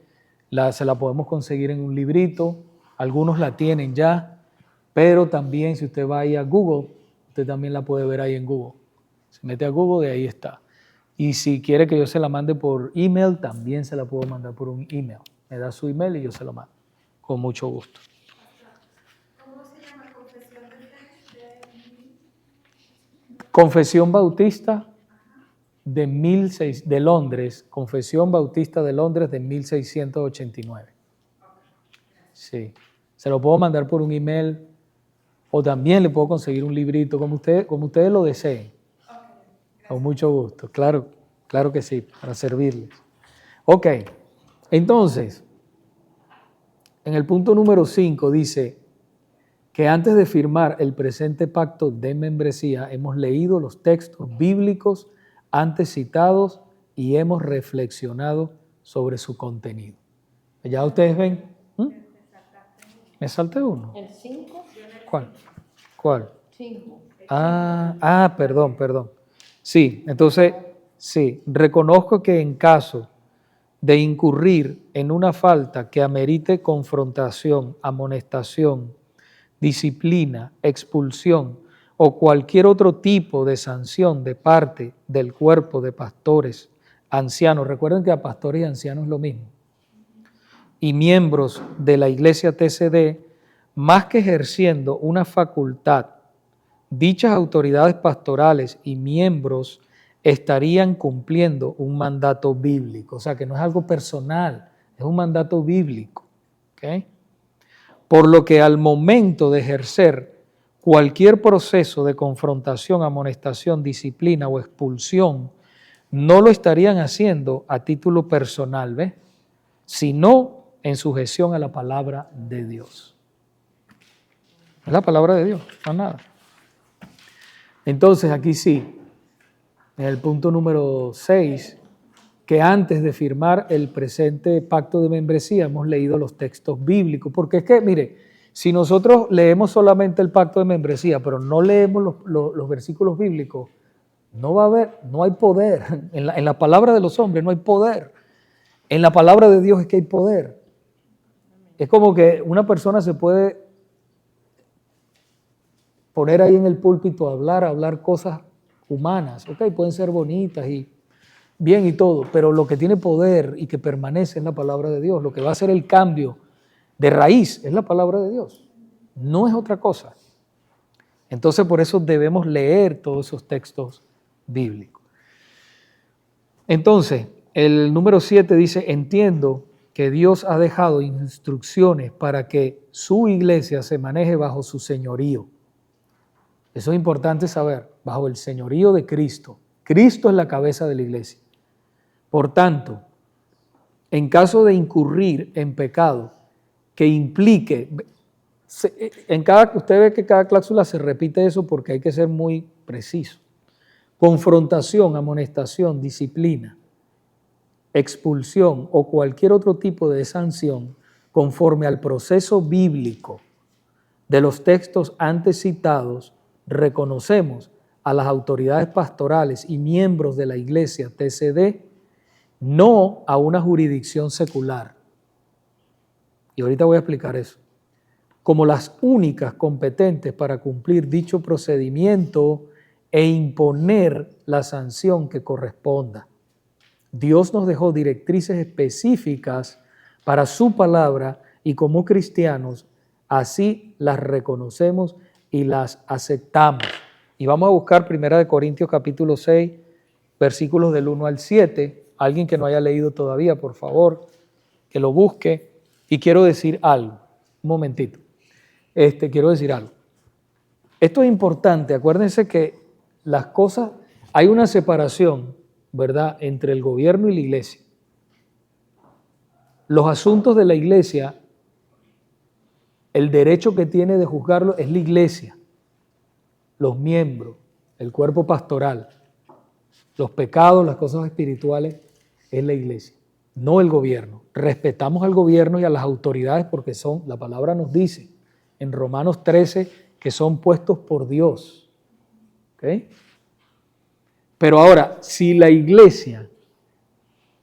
se la podemos conseguir en un librito, algunos la tienen ya, pero también si usted va ahí a Google, usted también la puede ver ahí en Google. Se mete a Google y ahí está. Y si quiere que yo se la mande por email, también se la puedo mandar por un email. Me da su email y yo se lo mando, con mucho gusto. ¿Cómo se llama confesión de fe? Confesión Bautista de Londres, Confesión Bautista de Londres de 1689. Sí, se lo puedo mandar por un email o también le puedo conseguir un librito, como ustedes lo deseen. Con mucho gusto, claro, claro que sí, para servirles. Ok, entonces, en el punto número 5 dice que antes de firmar el presente pacto de membresía hemos leído los textos bíblicos antes citados y hemos reflexionado sobre su contenido. ¿Ya ustedes ven? ¿Me salté uno? El 5, ¿Cuál? 5. Perdón. Sí, entonces, sí, reconozco que en caso de incurrir en una falta que amerite confrontación, amonestación, disciplina, expulsión o cualquier otro tipo de sanción de parte del cuerpo de pastores, ancianos, recuerden que a pastores y ancianos es lo mismo, y miembros de la iglesia TCD, más que ejerciendo una facultad, dichas autoridades pastorales y miembros estarían cumpliendo un mandato bíblico, o sea que no es algo personal, es un mandato bíblico. ¿Okay? Por lo que al momento de ejercer cualquier proceso de confrontación, amonestación, disciplina o expulsión, no lo estarían haciendo a título personal, ¿ves? Sino en sujeción a la palabra de Dios. Es la palabra de Dios, no nada. Entonces aquí sí, en el punto número 6, que antes de firmar el presente pacto de membresía hemos leído los textos bíblicos, porque es que, mire, si nosotros leemos solamente el pacto de membresía, pero no leemos los versículos bíblicos, no hay poder. En la palabra de los hombres no hay poder. En la palabra de Dios es que hay poder. Es como que una persona se puede poner ahí en el púlpito a hablar cosas humanas, ok, pueden ser bonitas y bien y todo, pero lo que tiene poder y que permanece es la palabra de Dios. Lo que va a hacer el cambio de raíz es la palabra de Dios, no es otra cosa. Entonces por eso debemos leer todos esos textos bíblicos. Entonces, el número 7 dice, entiendo que Dios ha dejado instrucciones para que su iglesia se maneje bajo su señorío. Eso es importante saber, bajo el señorío de Cristo. Cristo es la cabeza de la iglesia. Por tanto, en caso de incurrir en pecado que implique, usted ve que cada cláusula se repite eso porque hay que ser muy preciso. confrontación, amonestación, disciplina, expulsión o cualquier otro tipo de sanción conforme al proceso bíblico de los textos antes citados, reconocemos a las autoridades pastorales y miembros de la iglesia TCD, no a una jurisdicción secular. Y ahorita voy a explicar eso. Como las únicas competentes para cumplir dicho procedimiento e imponer la sanción que corresponda. Dios nos dejó directrices específicas para su palabra y como cristianos así las reconocemos y las aceptamos. Y vamos a buscar 1 Corintios capítulo 6, versículos del 1 al 7. Alguien que no haya leído todavía, por favor, que lo busque. Y quiero decir algo, un momentito. Quiero decir algo. Esto es importante, acuérdense que las cosas, hay una separación, ¿verdad?, entre el gobierno y la iglesia. Los asuntos de la iglesia, el derecho que tiene de juzgarlo es la iglesia, los miembros, el cuerpo pastoral. Los pecados, las cosas espirituales, es la iglesia, no el gobierno. Respetamos al gobierno y a las autoridades porque son, la palabra nos dice en Romanos 13, que son puestos por Dios. ¿Okay? Pero ahora, si la iglesia,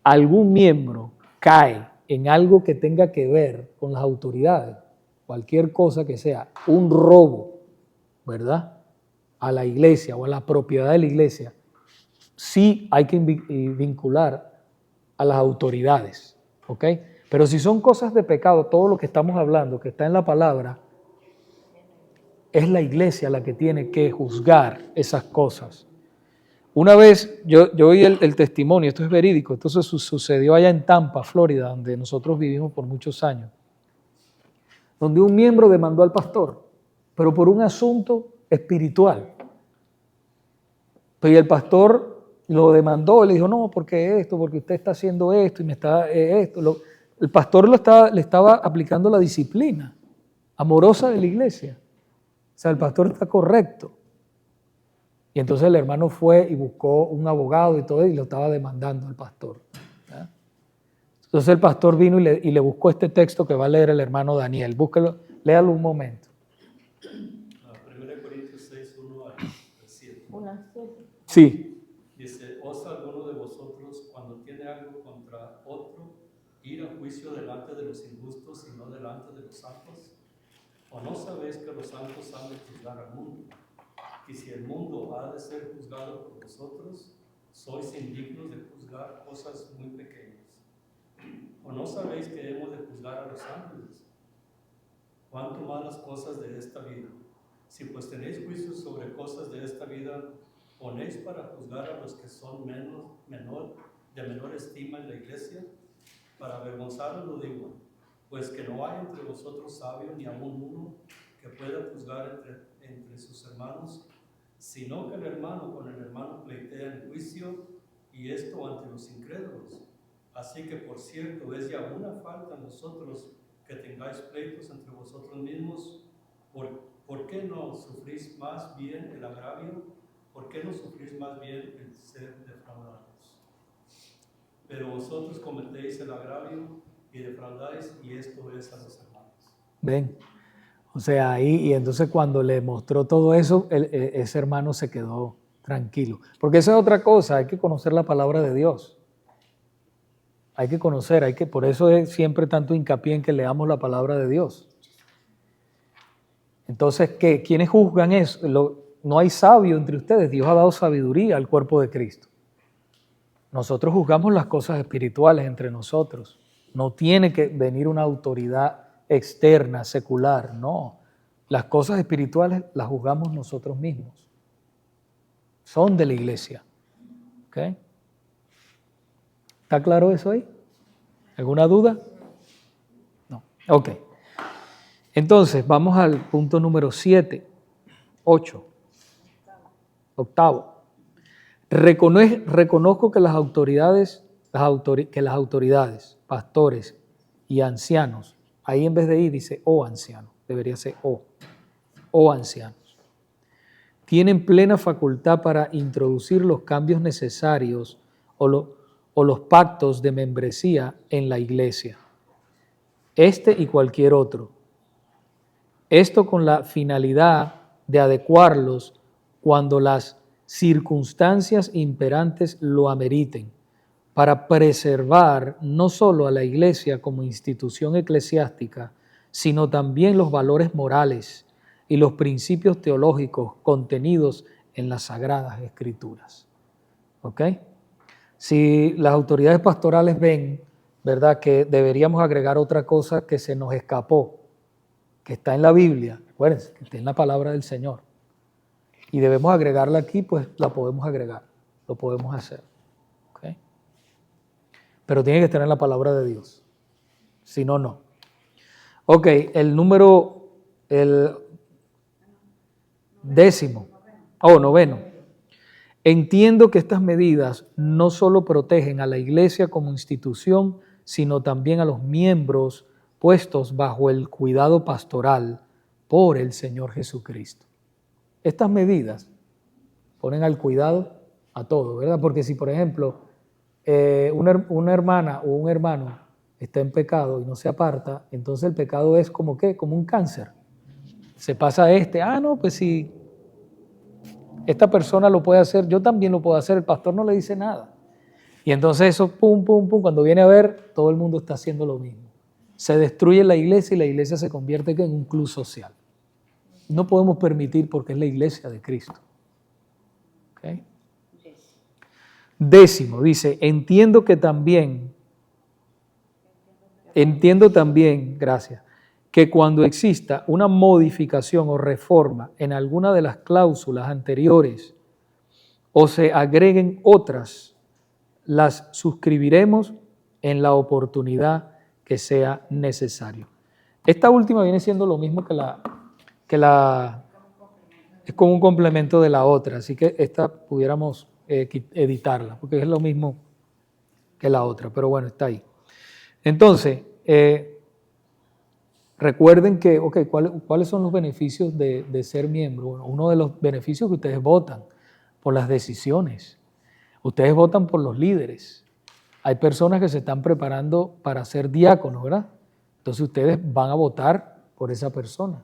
algún miembro cae en algo que tenga que ver con las autoridades, cualquier cosa que sea un robo, ¿verdad?, a la iglesia o a la propiedad de la iglesia, sí hay que vincular a las autoridades, ¿ok? Pero si son cosas de pecado, todo lo que estamos hablando, que está en la palabra, es la iglesia la que tiene que juzgar esas cosas. Una vez yo oí el testimonio, esto es verídico, esto sucedió allá en Tampa, Florida, donde nosotros vivimos por muchos años, donde un miembro demandó al pastor, pero por un asunto espiritual. Pero el pastor lo demandó, le dijo, no, porque esto, porque usted está haciendo esto y me está esto. El pastor le estaba aplicando la disciplina amorosa de la iglesia. O sea, el pastor está correcto. Y entonces el hermano fue y buscó un abogado y todo, y lo estaba demandando al pastor. ¿Ya? Entonces el pastor vino y le buscó este texto que va a leer el hermano Daniel. Búsquelo, léalo un momento. 1 Corintios 6, 1 al 7. Sí. Dice, ¿osa alguno de vosotros cuando tiene algo contra otro ir a juicio delante de los injustos y no delante de los santos? ¿O no sabéis que los santos han de juzgar al mundo? Y si el mundo ha de ser juzgado por vosotros, sois indignos de juzgar cosas muy pequeñas. ¿O no sabéis que hemos de juzgar a los ángeles? ¿Cuánto más las cosas de esta vida? Si pues tenéis juicios sobre cosas de esta vida, ¿ponéis para juzgar a los que son de menor estima en la iglesia? Para avergonzaros lo digo, pues que no hay entre vosotros sabio ni aún uno que pueda juzgar entre sus hermanos, sino que el hermano con el hermano pleitea en juicio, y esto ante los incrédulos. Así que, por cierto, es ya una falta en vosotros que tengáis pleitos entre vosotros mismos. ¿Por qué no sufrís más bien el agravio? ¿Por qué no sufrís más bien el ser defraudados? Pero vosotros cometéis el agravio y defraudáis, y esto es a los hermanos. Ven. O sea, ahí, y entonces cuando le mostró todo eso, ese hermano se quedó tranquilo. Porque esa es otra cosa, hay que conocer la palabra de Dios. Hay que conocer, por eso es siempre tanto hincapié en que leamos la palabra de Dios. Entonces, ¿quiénes juzgan eso? No hay sabio entre ustedes, Dios ha dado sabiduría al cuerpo de Cristo. Nosotros juzgamos las cosas espirituales entre nosotros. No tiene que venir una autoridad externa, secular, no. Las cosas espirituales las juzgamos nosotros mismos. Son de la iglesia. ¿Ok? ¿Está claro eso ahí? ¿Alguna duda? No. Ok. Entonces, vamos al punto número 7, 8. Octavo. Reconozco que las autoridades, pastores y ancianos, ahí en vez de I dice, anciano, debería ser o ancianos. tienen plena facultad para introducir los cambios necesarios o los pactos de membresía en la iglesia, este y cualquier otro. Esto con la finalidad de adecuarlos cuando las circunstancias imperantes lo ameriten, para preservar no solo a la iglesia como institución eclesiástica, sino también los valores morales y los principios teológicos contenidos en las Sagradas Escrituras. ¿Ok? Si las autoridades pastorales ven, ¿verdad?, que deberíamos agregar otra cosa que se nos escapó, que está en la Biblia, acuérdense, que está en la palabra del Señor, y debemos agregarla aquí, pues la podemos agregar, lo podemos hacer. ¿Ok? Pero tiene que estar en la palabra de Dios, si no, no. Ok, el noveno. Entiendo que estas medidas no solo protegen a la iglesia como institución, sino también a los miembros puestos bajo el cuidado pastoral por el Señor Jesucristo. Estas medidas ponen al cuidado a todos, ¿verdad? Porque si, por ejemplo, una hermana o un hermano está en pecado y no se aparta, entonces el pecado es como ¿qué? Como un cáncer. Se pasa pues si esta persona lo puede hacer, yo también lo puedo hacer, el pastor no le dice nada. Y entonces eso, pum, pum, pum, cuando viene a ver, todo el mundo está haciendo lo mismo. Se destruye la iglesia y la iglesia se convierte en un club social. No podemos permitir porque es la iglesia de Cristo. ¿Okay? Décimo, dice, entiendo también, gracias, que cuando exista una modificación o reforma en alguna de las cláusulas anteriores o se agreguen otras, las suscribiremos en la oportunidad que sea necesario. Esta última viene siendo lo mismo es como un complemento de la otra, así que esta pudiéramos editarla, porque es lo mismo que la otra, pero bueno, está ahí. Entonces, recuerden que, ¿cuáles son los beneficios de ser miembro? Bueno, uno de los beneficios que ustedes votan por las decisiones. Ustedes votan por los líderes. Hay personas que se están preparando para ser diáconos, ¿verdad? Entonces ustedes van a votar por esa persona,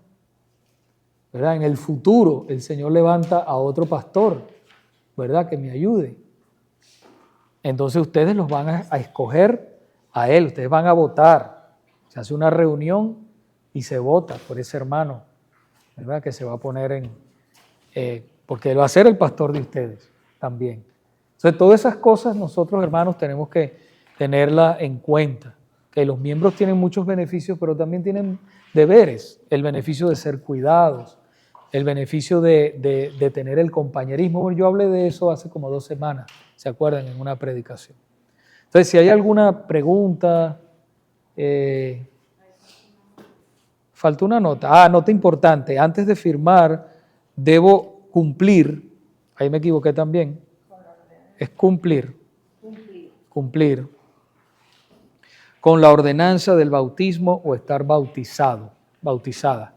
¿verdad? En el futuro el Señor levanta a otro pastor, ¿verdad?, que me ayude. Entonces ustedes los van a escoger a él, ustedes van a votar. Se hace una reunión y se vota por ese hermano, ¿verdad?, que se va a poner porque él va a ser el pastor de ustedes también. Entonces, todas esas cosas nosotros, hermanos, tenemos que tenerlas en cuenta. Que los miembros tienen muchos beneficios, pero también tienen deberes. El beneficio de ser cuidados, el beneficio de tener el compañerismo. Bueno, yo hablé de eso hace como 2 semanas, ¿se acuerdan?, en una predicación. Entonces, si hay alguna pregunta, faltó una nota. Nota importante. Antes de firmar, debo cumplir, ahí me equivoqué también, es cumplir con la ordenanza del bautismo o estar bautizada,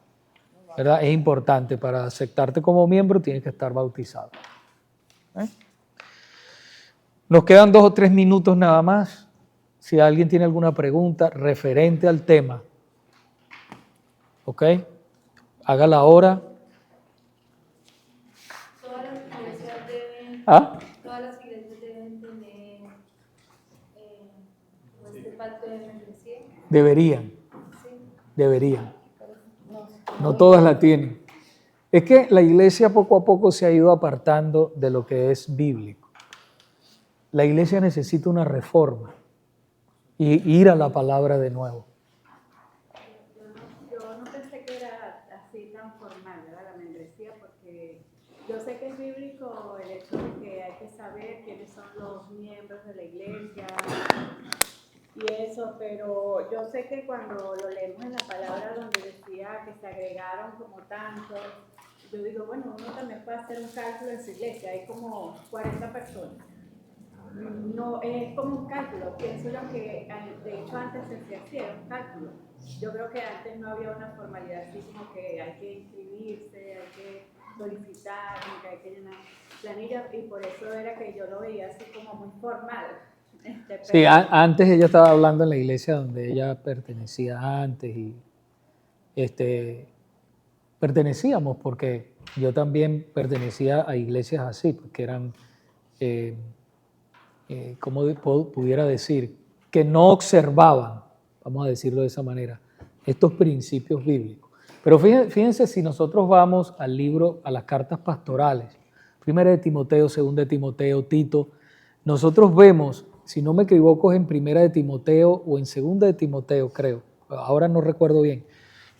¿verdad? Es importante, para aceptarte como miembro tienes que estar bautizado. Nos quedan 2 o 3 minutos nada más. Si alguien tiene alguna pregunta referente al tema, ¿ok? Hágala ahora. Todas las iglesias deben tener este pacto de membresía. Deberían. Sí. Deberían. No todas la tienen. Es que la iglesia poco a poco se ha ido apartando de lo que es bíblico. La iglesia necesita una reforma y ir a la palabra de nuevo. Yo no pensé que era así tan formal, ¿verdad?, la membresía, porque yo sé que es bíblico el hecho de que hay que saber quiénes son los miembros de la iglesia y eso, pero yo sé que cuando lo leemos en la palabra donde decía que se agregaron como tantos, yo digo, bueno, uno también puede hacer un cálculo en su iglesia, hay como 40 personas. No, es como un cálculo, pienso yo que de hecho antes se hacía un cálculo. yo creo que antes no había una formalidad así como que hay que inscribirse, hay que solicitar, como que hay que llenar planilla, y por eso era que yo lo veía así como muy formal. Sí, antes ella estaba hablando en la iglesia donde ella pertenecía antes y pertenecíamos porque yo también pertenecía a iglesias así, porque eran, ¿cómo pudiera decir? Que no observaban, vamos a decirlo de esa manera, estos principios bíblicos. Pero fíjense si nosotros vamos al libro, a las cartas pastorales, 1 de Timoteo, 2 de Timoteo, Tito, nosotros vemos, si no me equivoco, es en 1 de Timoteo o en 2 de Timoteo, creo, ahora no recuerdo bien,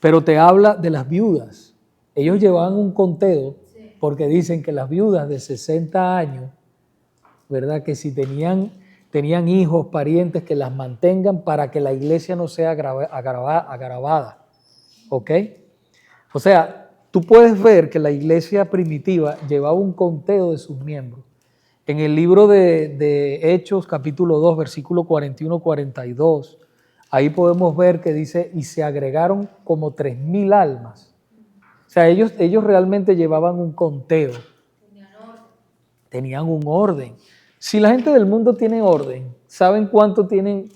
pero te habla de las viudas. Ellos llevaban un conteo porque dicen que las viudas de 60 años, ¿verdad? Que si tenían hijos, parientes, que las mantengan para que la iglesia no sea agravada. ¿Ok? O sea, tú puedes ver que la iglesia primitiva llevaba un conteo de sus miembros. En el libro de Hechos, capítulo 2, versículo 41-42, ahí podemos ver que dice, y se agregaron como 3,000 almas. O sea, ellos realmente llevaban un conteo. Tenían un orden. Si la gente del mundo tiene orden, ¿saben cuántos tienen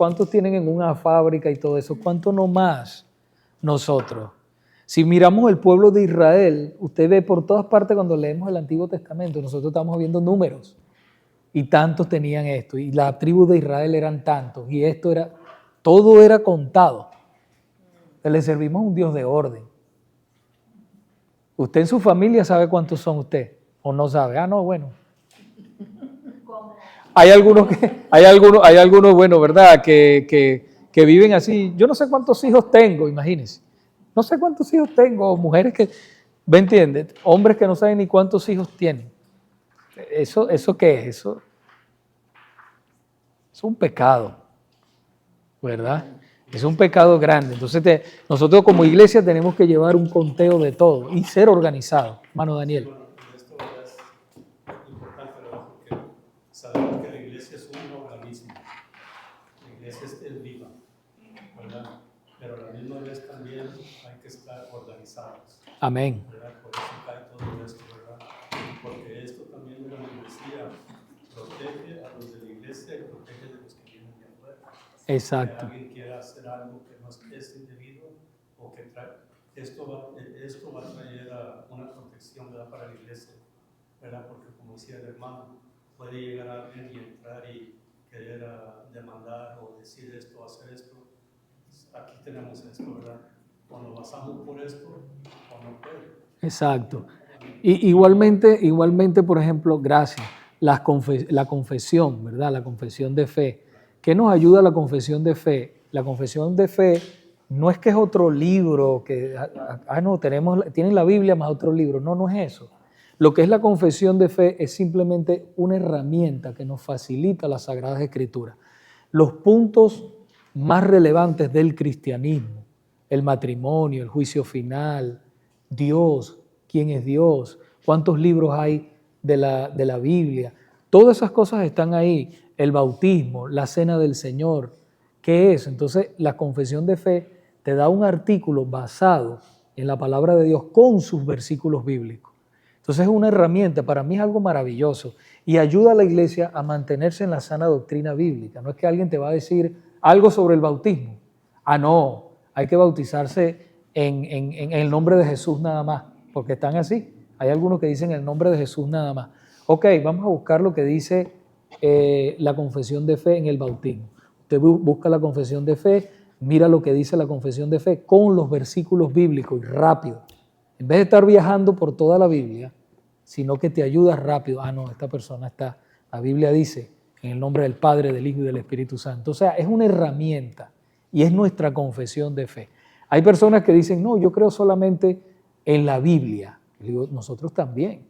en una fábrica y todo eso? ¿Cuánto no más nosotros? Si miramos el pueblo de Israel, usted ve por todas partes cuando leemos el Antiguo Testamento, nosotros estamos viendo números. Y tantos tenían esto, y la tribu de Israel eran tantos, y todo era contado. Le servimos a un Dios de orden. ¿Usted en su familia sabe cuántos son usted? ¿O no sabe? Ah, no, bueno. Hay algunos, bueno, ¿verdad? Que viven así. Yo no sé cuántos hijos tengo, imagínense. No sé cuántos hijos tengo, o mujeres que, ¿me entiendes? Hombres que no saben ni cuántos hijos tienen. ¿Eso qué es? Eso es un pecado, ¿verdad? Es un pecado grande. Entonces nosotros como iglesia tenemos que llevar un conteo de todo y ser organizados. Hermano Daniel. Bueno, esto es importante, ¿verdad? Porque sabemos que la iglesia es un organismo. La iglesia es viva, ¿verdad? Pero a la misma vez también hay que estar organizados. Amén. ¿Verdad? Por eso cae todo esto, ¿verdad? Porque esto también de la membresía protege a los de la iglesia y protege de los que vienen de afuera. Exacto. Si alguien quiere hacer algo que no es indebido o que esto va a traer una protección, ¿verdad? Para la iglesia, ¿verdad? Porque como decía el hermano, puede llegar alguien y entrar y querer demandar o decir esto, hacer esto. Aquí tenemos esto, ¿verdad? O nos basamos por esto o no puede. Exacto. Y igualmente, por ejemplo, gracias, la confesión, ¿verdad? La confesión de fe. ¿Qué nos ayuda la confesión de fe? La confesión de fe no es que es otro libro, que, tienen la Biblia más otro libro, no es eso. Lo que es la confesión de fe es simplemente una herramienta que nos facilita las Sagradas Escrituras. Los puntos más relevantes del cristianismo, el matrimonio, el juicio final, Dios, quién es Dios, cuántos libros hay de la Biblia, todas esas cosas están ahí, el bautismo, la cena del Señor, ¿qué es? Entonces la confesión de fe te da un artículo basado en la palabra de Dios con sus versículos bíblicos. Entonces es una herramienta, para mí es algo maravilloso y ayuda a la iglesia a mantenerse en la sana doctrina bíblica. No es que alguien te va a decir algo sobre el bautismo. Ah, no, hay que bautizarse en el nombre de Jesús nada más, porque están así. Hay algunos que dicen el nombre de Jesús nada más. Ok, vamos a buscar lo que dice la confesión de fe en el bautismo. Usted busca la confesión de fe, mira lo que dice la confesión de fe con los versículos bíblicos y rápido. En vez de estar viajando por toda la Biblia, sino que te ayuda rápido. Ah, no, esta persona está, la Biblia dice, en el nombre del Padre, del Hijo y del Espíritu Santo. O sea, es una herramienta y es nuestra confesión de fe. Hay personas que dicen, no, yo creo solamente en la Biblia. Y digo, nosotros también.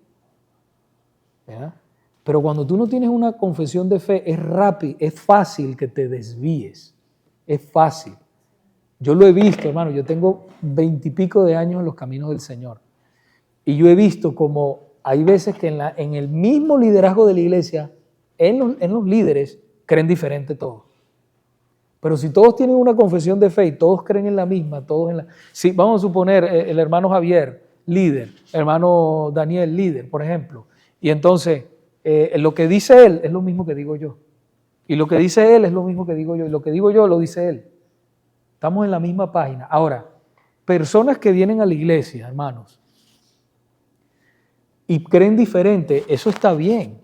¿Verdad? Pero cuando tú no tienes una confesión de fe, es rápido, es fácil que te desvíes. Es fácil. Yo lo he visto, hermano, yo tengo 20 y pico de años en los caminos del Señor. Y yo he visto como hay veces que en el mismo liderazgo de la iglesia, en los líderes, creen diferente todos. Pero si todos tienen una confesión de fe y todos creen en la misma, todos en la... Si vamos a suponer el hermano Javier, líder, hermano Daniel, líder, por ejemplo, y entonces lo que dice él es lo mismo que digo yo, y lo que dice él es lo mismo que digo yo, y lo que digo yo lo dice él. Estamos en la misma página. Ahora, personas que vienen a la iglesia, hermanos, y creen diferente, eso está bien.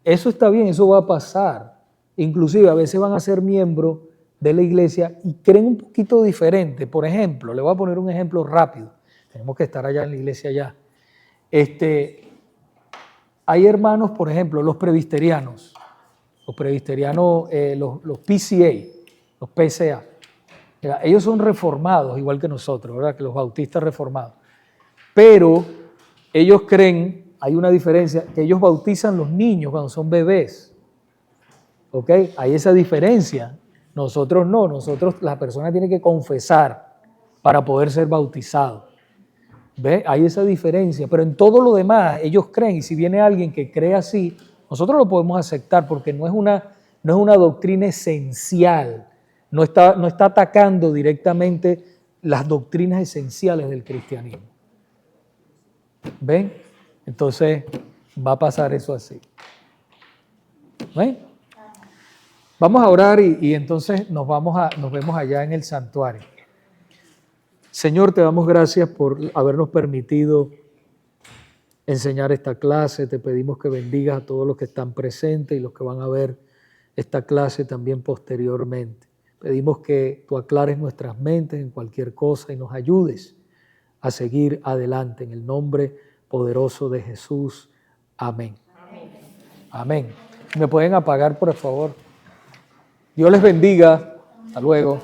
Eso está bien, eso va a pasar. Inclusive a veces van a ser miembros de la iglesia y creen un poquito diferente. Por ejemplo, le voy a poner un ejemplo rápido. Tenemos que estar allá en la iglesia ya. Hay hermanos, por ejemplo, los presbiterianos, los PCA, los PCA. Ellos son reformados, igual que nosotros, ¿verdad? Que los bautistas reformados. Pero ellos creen, hay una diferencia, que ellos bautizan los niños cuando son bebés. ¿Ok? Hay esa diferencia. Nosotros no, la persona tiene que confesar para poder ser bautizado. ¿Ve? Hay esa diferencia, pero en todo lo demás ellos creen, y si viene alguien que cree así, nosotros lo podemos aceptar porque no es una doctrina esencial, no está atacando directamente las doctrinas esenciales del cristianismo. ¿Ven? Entonces va a pasar eso así. ¿Ven? Vamos a orar y entonces nos vemos allá en el santuario. Señor, te damos gracias por habernos permitido enseñar esta clase. Te pedimos que bendigas a todos los que están presentes y los que van a ver esta clase también posteriormente. Pedimos que tú aclares nuestras mentes en cualquier cosa y nos ayudes a seguir adelante en el nombre poderoso de Jesús. Amén. Amén. ¿Me pueden apagar, por favor? Dios les bendiga. Hasta luego.